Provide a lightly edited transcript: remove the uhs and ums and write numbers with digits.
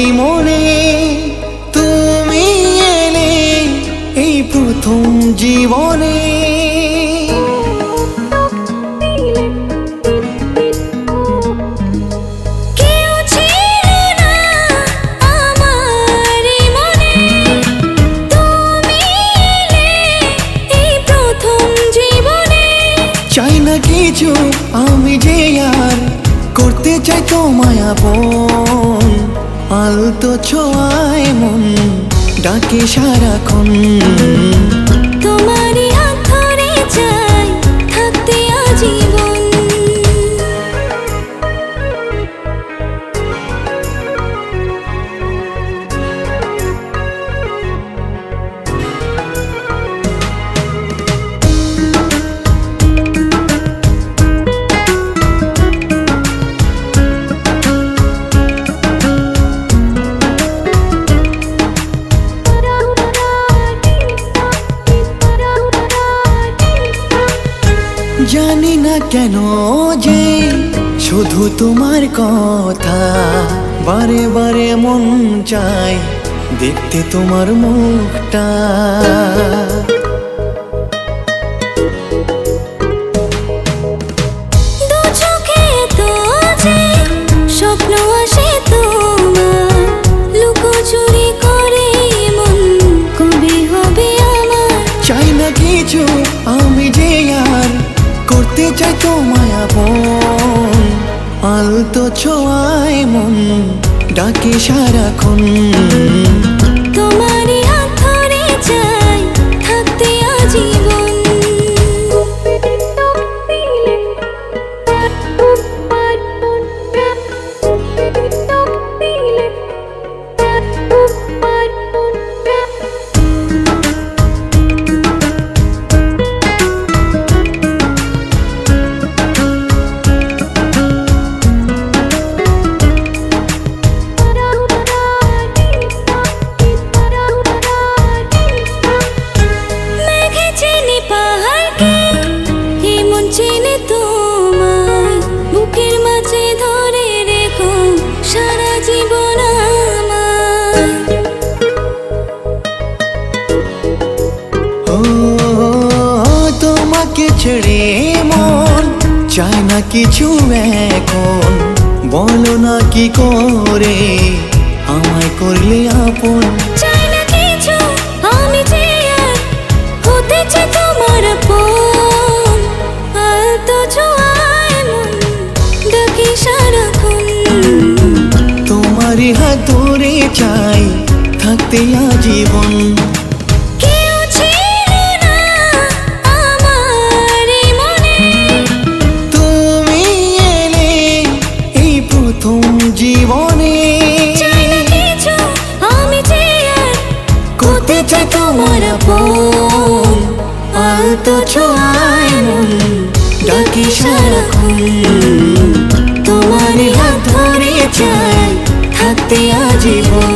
এই মনে তুমি এলে এই প্রথম জীবনে। চাই না কিছু আমি যে আর করতে চাই তোমায় আপন, আলতো ছোঁয়ায় মন ডাকে সারাক্ষণ। তোমারই হাত ধরে চাই থাকতে আজীবন। জানি না কেন যে শুধু তোমার কথা বারে বারে মন চায় দেখতে তোমার মুখটা। দু চোখে তো যে স্বপ্ন আসে তোমার, লুকোচুরি করে মন কবে হবে আমার। চাই না কিছু আমি যে আর করতে চাই তোমায় আপন, আলতো ছোঁয়ায় মন ডাকে সারাক্ষণ। তোমারই হাত ধরে চাই থাকতে আজীবন। তোমাকে ছেড়ে মন চায় না কিছু এখন, বলো না কি করে আমায় করলে আপন। চাই না কিছু আমি যে আর হতে চাই তোমার আপন, আলতো ছোঁয়ায় মন ডাকে সারাক্ষণ। তোমারই হাত ধরে চাই থাকতে আজীবন। জীবনে আমি যে আর করতে চাই তোমার আপন, আলতো ছোঁয়ায় মন ডাকে সারাক্ষণ। তোমারই হাত ধরে চাই থাকতে আজীবন।